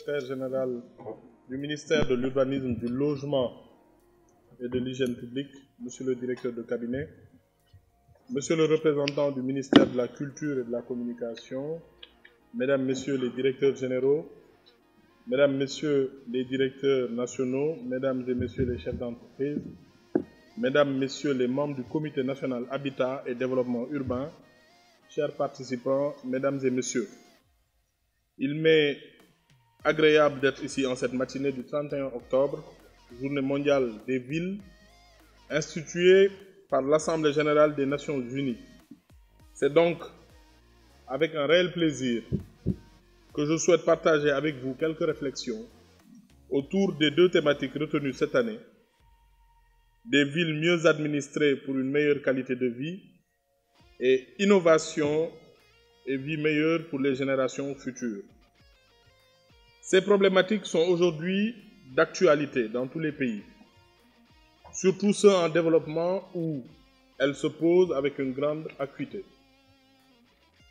secrétaire général du ministère de l'Urbanisme, du Logement et de l'Hygiène publique, Monsieur le directeur de cabinet, Monsieur le représentant du ministère de la Culture et de la Communication, Mesdames, Messieurs les directeurs généraux, Mesdames, Messieurs les directeurs nationaux, Mesdames et Messieurs les chefs d'entreprise, Mesdames, Messieurs les membres du Comité national Habitat et Développement urbain, chers participants, Mesdames et Messieurs, il m'est agréable d'être ici en cette matinée du 31 octobre, journée mondiale des villes, instituée par l'Assemblée générale des Nations unies. C'est donc avec un réel plaisir que je souhaite partager avec vous quelques réflexions autour des deux thématiques retenues cette année: des villes mieux administrées pour une meilleure qualité de vie et innovation et vie meilleure pour les générations futures. Ces problématiques sont aujourd'hui d'actualité dans tous les pays, surtout ceux en développement où elles se posent avec une grande acuité.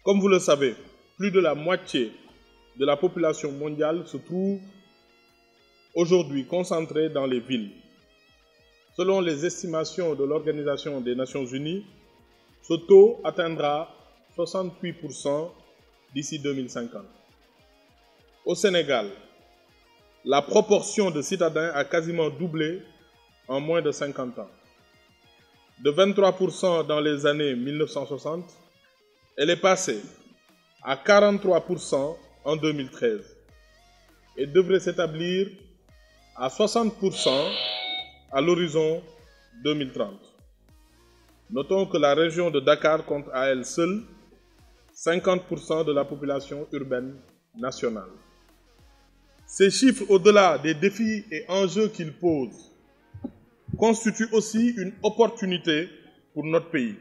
Comme vous le savez, plus de la moitié de la population mondiale se trouve aujourd'hui concentrée dans les villes. Selon les estimations de l'Organisation des Nations Unies, ce taux atteindra 68% d'ici 2050. Au Sénégal, la proportion de citadins a quasiment doublé en moins de 50 ans. De 23% dans les années 1960, elle est passée à 43% en 2013 et devrait s'établir à 60% à l'horizon 2030. Notons que la région de Dakar compte à elle seule 50% de la population urbaine nationale. Ces chiffres, au-delà des défis et enjeux qu'ils posent, constituent aussi une opportunité pour notre pays,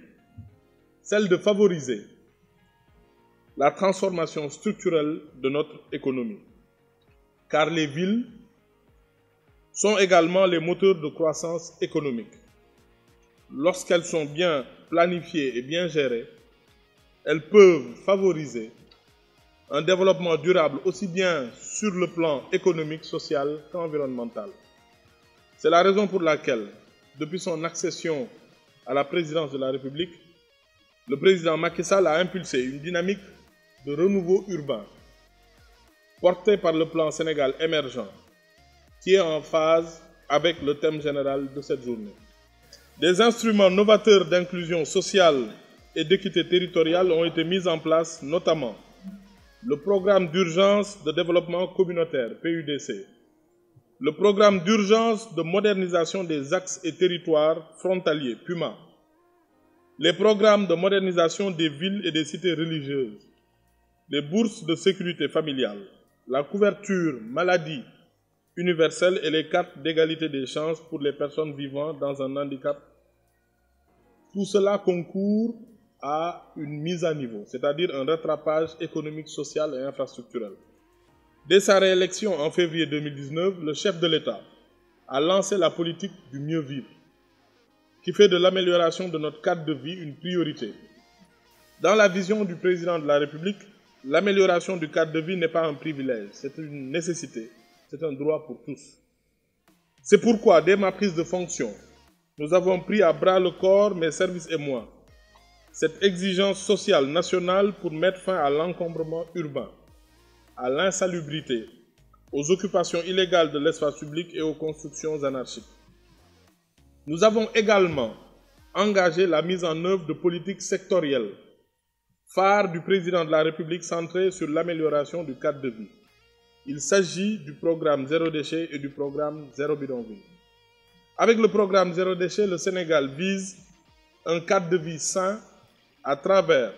celle de favoriser la transformation structurelle de notre économie. Car les villes sont également les moteurs de croissance économique. Lorsqu'elles sont bien planifiées et bien gérées, elles peuvent favoriser un développement durable aussi bien sur le plan économique, social qu'environnemental. C'est la raison pour laquelle, depuis son accession à la présidence de la République, le président Macky Sall a impulsé une dynamique de renouveau urbain portée par le plan Sénégal émergent, qui est en phase avec le thème général de cette journée. Des instruments novateurs d'inclusion sociale et d'équité territoriale ont été mis en place, notamment le programme d'urgence de développement communautaire, PUDC, le programme d'urgence de modernisation des axes et territoires frontaliers, PUMA, les programmes de modernisation des villes et des cités religieuses, les bourses de sécurité familiale, la couverture maladie universelle et les cartes d'égalité des chances pour les personnes vivant dans un handicap. Tout cela concourt à une mise à niveau, c'est-à-dire un rattrapage économique, social et infrastructurel. Dès sa réélection en février 2019, le chef de l'État a lancé la politique du mieux vivre, qui fait de l'amélioration de notre cadre de vie une priorité. Dans la vision du président de la République, l'amélioration du cadre de vie n'est pas un privilège, c'est une nécessité, c'est un droit pour tous. C'est pourquoi, dès ma prise de fonction, nous avons pris à bras le corps, mes services et moi, cette exigence sociale nationale pour mettre fin à l'encombrement urbain, à l'insalubrité, aux occupations illégales de l'espace public et aux constructions anarchiques. Nous avons également engagé la mise en œuvre de politiques sectorielles, phares du président de la République centrées sur l'amélioration du cadre de vie. Il s'agit du programme Zéro Déchet et du programme Zéro Bidonville. Avec le programme Zéro Déchet, le Sénégal vise un cadre de vie sain à travers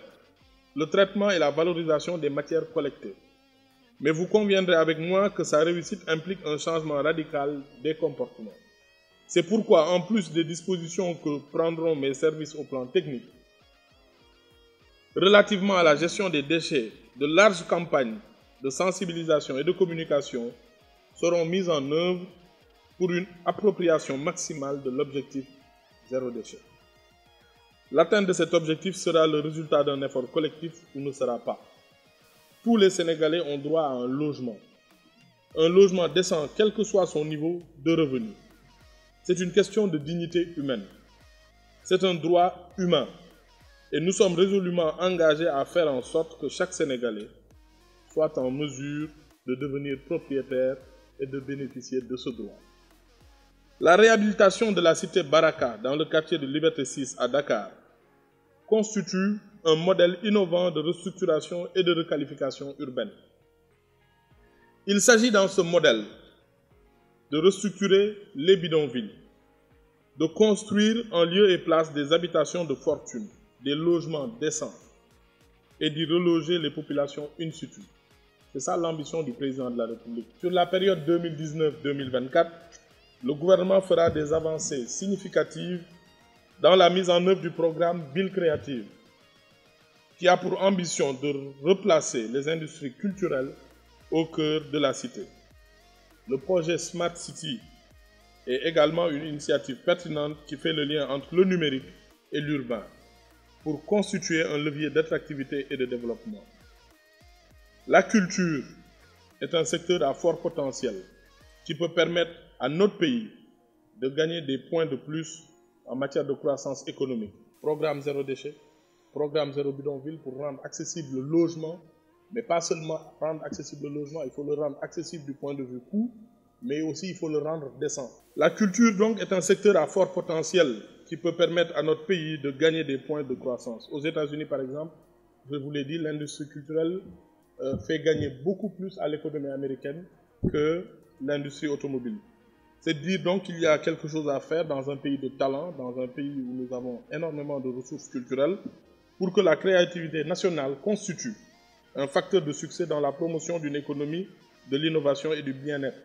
le traitement et la valorisation des matières collectées. Mais vous conviendrez avec moi que sa réussite implique un changement radical des comportements. C'est pourquoi, en plus des dispositions que prendront mes services au plan technique, relativement à la gestion des déchets, de larges campagnes de sensibilisation et de communication seront mises en œuvre pour une appropriation maximale de l'objectif zéro déchet. L'atteinte de cet objectif sera le résultat d'un effort collectif ou ne sera pas. Tous les Sénégalais ont droit à un logement. un logement décent quel que soit son niveau de revenu. C'est une question de dignité humaine. C'est un droit humain. Et nous sommes résolument engagés à faire en sorte que chaque Sénégalais soit en mesure de devenir propriétaire et de bénéficier de ce droit. La réhabilitation de la cité Baraka dans le quartier de Liberté 6 à Dakar constitue un modèle innovant de restructuration et de requalification urbaine. Il s'agit dans ce modèle de restructurer les bidonvilles, de construire en lieu et place des habitations de fortune, des logements décents et d'y reloger les populations in situ. C'est ça l'ambition du président de la République. Sur la période 2019-2024, le gouvernement fera des avancées significatives dans la mise en œuvre du programme Ville créative, qui a pour ambition de replacer les industries culturelles au cœur de la cité. Le projet Smart City est également une initiative pertinente qui fait le lien entre le numérique et l'urbain pour constituer un levier d'attractivité et de développement. La culture est un secteur à fort potentiel qui peut permettre à notre pays de gagner des points de plus en matière de croissance économique. Programme zéro déchet, programme zéro bidonville pour rendre accessible le logement, mais pas seulement rendre accessible le logement, il faut le rendre accessible du point de vue coût, mais aussi il faut le rendre décent. La culture donc est un secteur à fort potentiel qui peut permettre à notre pays de gagner des points de croissance. Aux États-Unis par exemple, je vous l'ai dit, l'industrie culturelle fait gagner beaucoup plus à l'économie américaine que l'industrie automobile. C'est dire donc qu'il y a quelque chose à faire dans un pays de talent, dans un pays où nous avons énormément de ressources culturelles, pour que la créativité nationale constitue un facteur de succès dans la promotion d'une économie de l'innovation et du bien-être.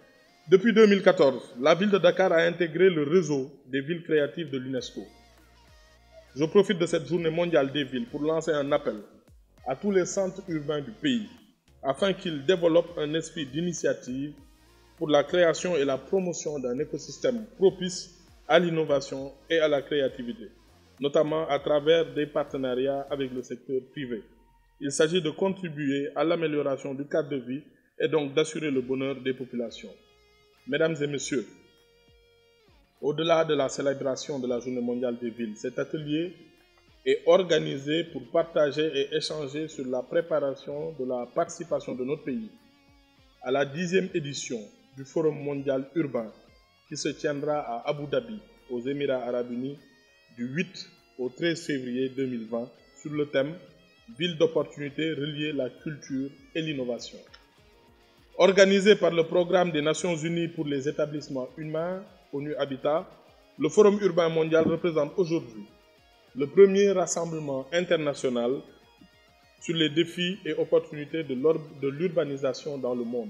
Depuis 2014, la ville de Dakar a intégré le réseau des villes créatives de l'UNESCO. Je profite de cette journée mondiale des villes pour lancer un appel à tous les centres urbains du pays afin qu'ils développent un esprit d'initiative pour la création et la promotion d'un écosystème propice à l'innovation et à la créativité, notamment à travers des partenariats avec le secteur privé. Il s'agit de contribuer à l'amélioration du cadre de vie et donc d'assurer le bonheur des populations. Mesdames et messieurs, au-delà de la célébration de la Journée mondiale des villes, cet atelier est organisé pour partager et échanger sur la préparation de la participation de notre pays à la 10e édition du Forum mondial urbain qui se tiendra à Abu Dhabi, aux Émirats arabes unis, du 8 au 13 février 2020 sur le thème « Ville d'opportunités, relier la culture et l'innovation ». Organisé par le Programme des Nations Unies pour les établissements humains, ONU Habitat, le Forum urbain mondial représente aujourd'hui le premier rassemblement international sur les défis et opportunités de l'urbanisation dans le monde.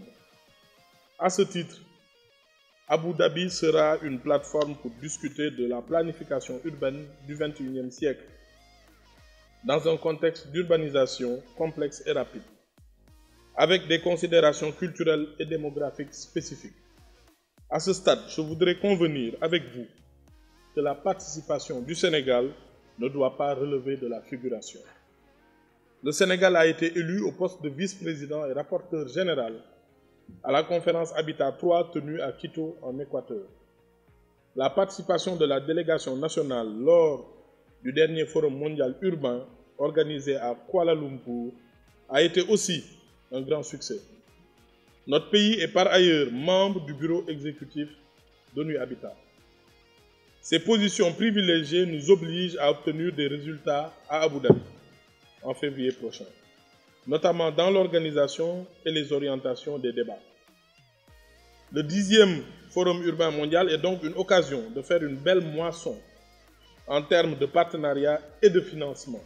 À ce titre, Abu Dhabi sera une plateforme pour discuter de la planification urbaine du XXIe siècle, dans un contexte d'urbanisation complexe et rapide, avec des considérations culturelles et démographiques spécifiques. À ce stade, je voudrais convenir avec vous que la participation du Sénégal ne doit pas relever de la figuration. Le Sénégal a été élu au poste de vice-président et rapporteur général à la conférence Habitat 3 tenue à Quito, en Équateur. La participation de la délégation nationale lors du dernier Forum mondial urbain organisé à Kuala Lumpur a été aussi un grand succès. Notre pays est par ailleurs membre du bureau exécutif d'ONU Habitat. Ces positions privilégiées nous obligent à obtenir des résultats à Abu Dhabi en février prochain, notamment dans l'organisation et les orientations des débats. Le 10e Forum urbain mondial est donc une occasion de faire une belle moisson en termes de partenariat et de financement,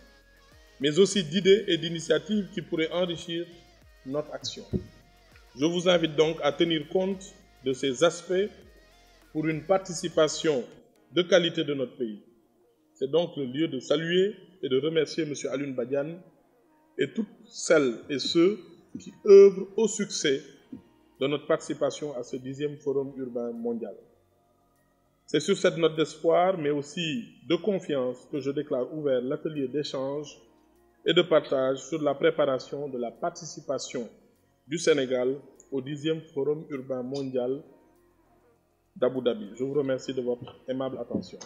mais aussi d'idées et d'initiatives qui pourraient enrichir notre action. Je vous invite donc à tenir compte de ces aspects pour une participation de qualité de notre pays. C'est donc le lieu de saluer et de remercier M. Alioune Badiane et toutes celles et ceux qui œuvrent au succès de notre participation à ce 10e Forum urbain mondial. C'est sur cette note d'espoir, mais aussi de confiance, que je déclare ouvert l'atelier d'échange et de partage sur la préparation de la participation du Sénégal au 10e Forum urbain mondial d'Abu Dhabi. Je vous remercie de votre aimable attention.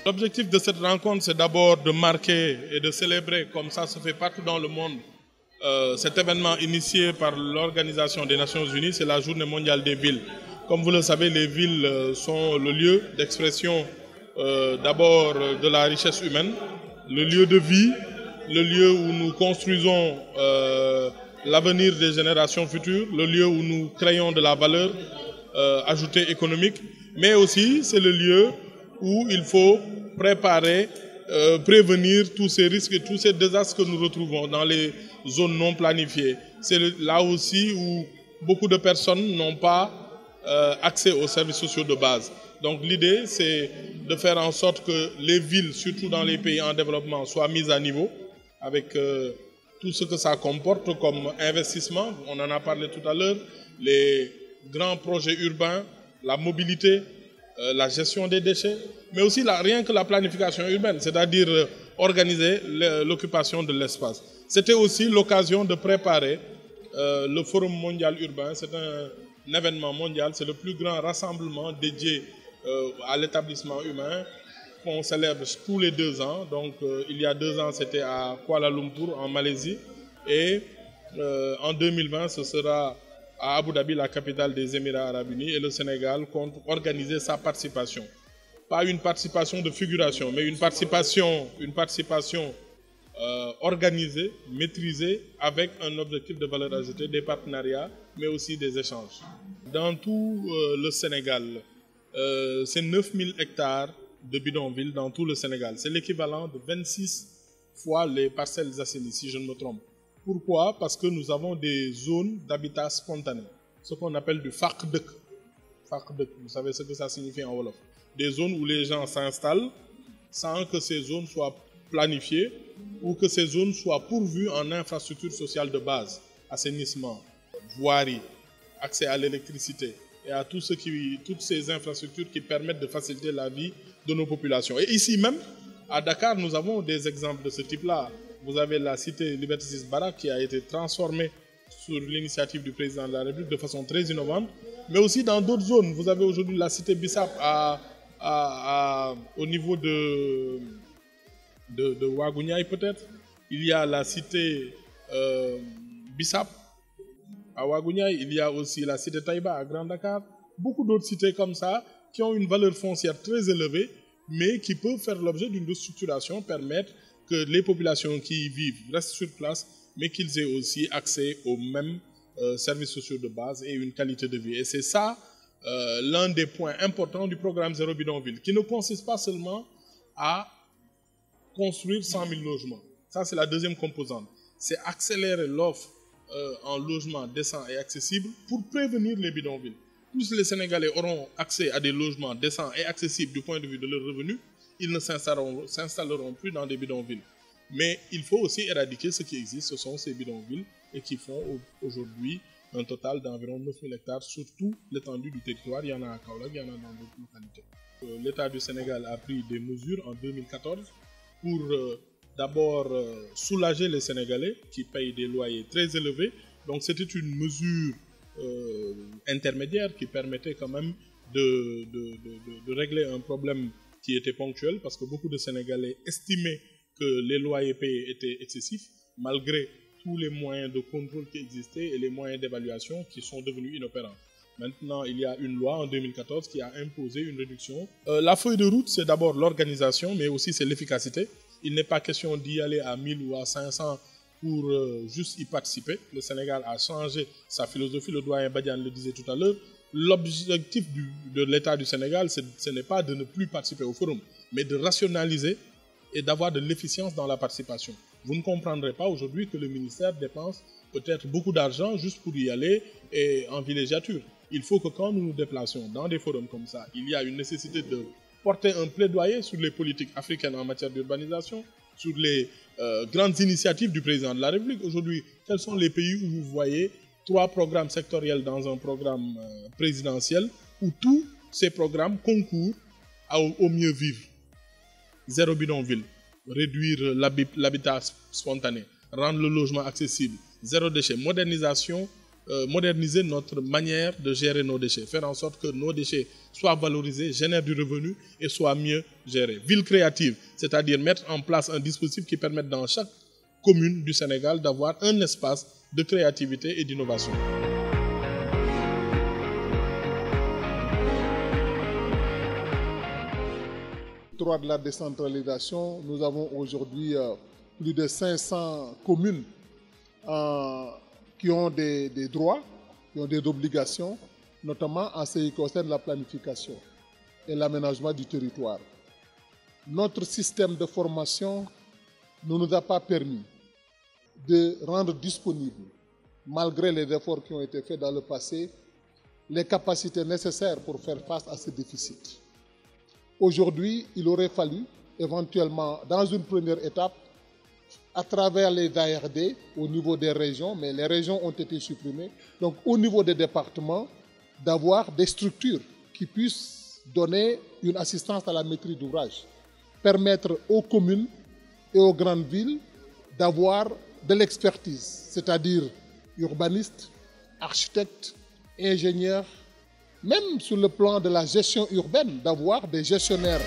L'objectif de cette rencontre, c'est d'abord de marquer et de célébrer, comme ça se fait partout dans le monde, cet événement initié par l'Organisation des Nations Unies, c'est la Journée mondiale des villes. Comme vous le savez, les villes sont le lieu d'expression d'abord de la richesse humaine, le lieu de vie, le lieu où nous construisons l'avenir des générations futures, le lieu où nous créons de la valeur ajoutée économique, mais aussi c'est le lieu où il faut préparer, prévenir tous ces risques et tous ces désastres que nous retrouvons dans les zones non planifiées. C'est là aussi où beaucoup de personnes n'ont pas accès aux services sociaux de base. Donc l'idée, c'est de faire en sorte que les villes, surtout dans les pays en développement, soient mises à niveau avec tout ce que ça comporte comme investissement. On en a parlé tout à l'heure, les grands projets urbains, la mobilité, la gestion des déchets, mais aussi rien que la planification urbaine, c'est-à-dire organiser l'occupation de l'espace. C'était aussi l'occasion de préparer le Forum mondial urbain. C'est un événement mondial, c'est le plus grand rassemblement dédié à l'établissement humain qu'on célèbre tous les 2 ans. Donc il y a 2 ans, c'était à Kuala Lumpur, en Malaisie, et en 2020, ce sera à Abu Dhabi, la capitale des Émirats arabes unis, et le Sénégal compte organiser sa participation. Pas une participation de figuration, mais une participation organisée, maîtrisée, avec un objectif de valeur ajoutée, des partenariats, mais aussi des échanges. Dans tout le Sénégal, c'est 9000 hectares de bidonvilles dans tout le Sénégal. C'est l'équivalent de 26 fois les parcelles assainies, si je ne me trompe. Pourquoi? Parce que nous avons des zones d'habitat spontané, ce qu'on appelle du faqdek. Faqdek, vous savez ce que ça signifie en Wolof. Des zones où les gens s'installent sans que ces zones soient planifiées ou que ces zones soient pourvues en infrastructures sociales de base, assainissement, voirie, accès à l'électricité et à toutes ces infrastructures qui permettent de faciliter la vie de nos populations. Et ici même, à Dakar, nous avons des exemples de ce type-là. Vous avez la cité Liberté 6 Barak qui a été transformée sur l'initiative du président de la République de façon très innovante, mais aussi dans d'autres zones. Vous avez aujourd'hui la cité Bissap au niveau de Ouagouniaï peut-être. Il y a la cité Bissap à Ouagouniaï, il y a aussi la cité Taïba à Grand Dakar. Beaucoup d'autres cités comme ça qui ont une valeur foncière très élevée, mais qui peuvent faire l'objet d'une restructuration, permettre que les populations qui y vivent restent sur place, mais qu'ils aient aussi accès aux mêmes services sociaux de base et une qualité de vie. Et c'est ça l'un des points importants du programme Zéro Bidonville, qui ne consiste pas seulement à construire 100 000 logements. Ça, c'est la deuxième composante. C'est accélérer l'offre en logements décents et accessibles pour prévenir les bidonvilles. Plus les Sénégalais auront accès à des logements décents et accessibles du point de vue de leurs revenus, ils ne s'installeront plus dans des bidonvilles. Mais il faut aussi éradiquer ce qui existe, ce sont ces bidonvilles, et qui font aujourd'hui un total d'environ 9000 hectares sur toute l'étendue du territoire. Il y en a à Kaolack, il y en a dans d'autres localités. L'État du Sénégal a pris des mesures en 2014 pour d'abord soulager les Sénégalais qui payent des loyers très élevés. Donc c'était une mesure intermédiaire qui permettait quand même de régler un problème qui était ponctuel, parce que beaucoup de Sénégalais estimaient que les loyers payés étaient excessifs, malgré tous les moyens de contrôle qui existaient et les moyens d'évaluation qui sont devenus inopérants. Maintenant, il y a une loi en 2014 qui a imposé une réduction. La feuille de route, c'est d'abord l'organisation, mais aussi c'est l'efficacité. Il n'est pas question d'y aller à 1000 ou à 500 pour juste y participer. Le Sénégal a changé sa philosophie, le doyen Badiane le disait tout à l'heure. L'objectif de l'État du Sénégal, ce n'est pas de ne plus participer au forum, mais de rationaliser et d'avoir de l'efficience dans la participation. Vous ne comprendrez pas aujourd'hui que le ministère dépense peut-être beaucoup d'argent juste pour y aller et en villégiature. Il faut que quand nous nous déplaçons dans des forums comme ça, il y a une nécessité de porter un plaidoyer sur les politiques africaines en matière d'urbanisation, sur les grandes initiatives du président de la République. Aujourd'hui, quels sont les pays où vous voyez 3 programmes sectoriels dans un programme présidentiel, où tous ces programmes concourent au mieux vivre. Zéro bidonville, réduire l'habitat spontané, rendre le logement accessible, zéro déchet, moderniser notre manière de gérer nos déchets, faire en sorte que nos déchets soient valorisés, génèrent du revenu et soient mieux gérés. Ville créative, c'est-à-dire mettre en place un dispositif qui permette dans chaque commune du Sénégal d'avoir un espace de créativité et d'innovation. Droit de la décentralisation, nous avons aujourd'hui plus de 500 communes qui ont des droits, qui ont des obligations, notamment en ce qui concerne la planification et l'aménagement du territoire. Notre système de formation ne nous a pas permis de rendre disponibles, malgré les efforts qui ont été faits dans le passé, les capacités nécessaires pour faire face à ce déficit. Aujourd'hui, il aurait fallu éventuellement, dans une première étape, à travers les ARD au niveau des régions, mais les régions ont été supprimées, donc au niveau des départements, d'avoir des structures qui puissent donner une assistance à la maîtrise d'ouvrage, permettre aux communes et aux grandes villes d'avoir de l'expertise, c'est-à-dire urbanistes, architectes, ingénieurs, même sur le plan de la gestion urbaine, d'avoir des gestionnaires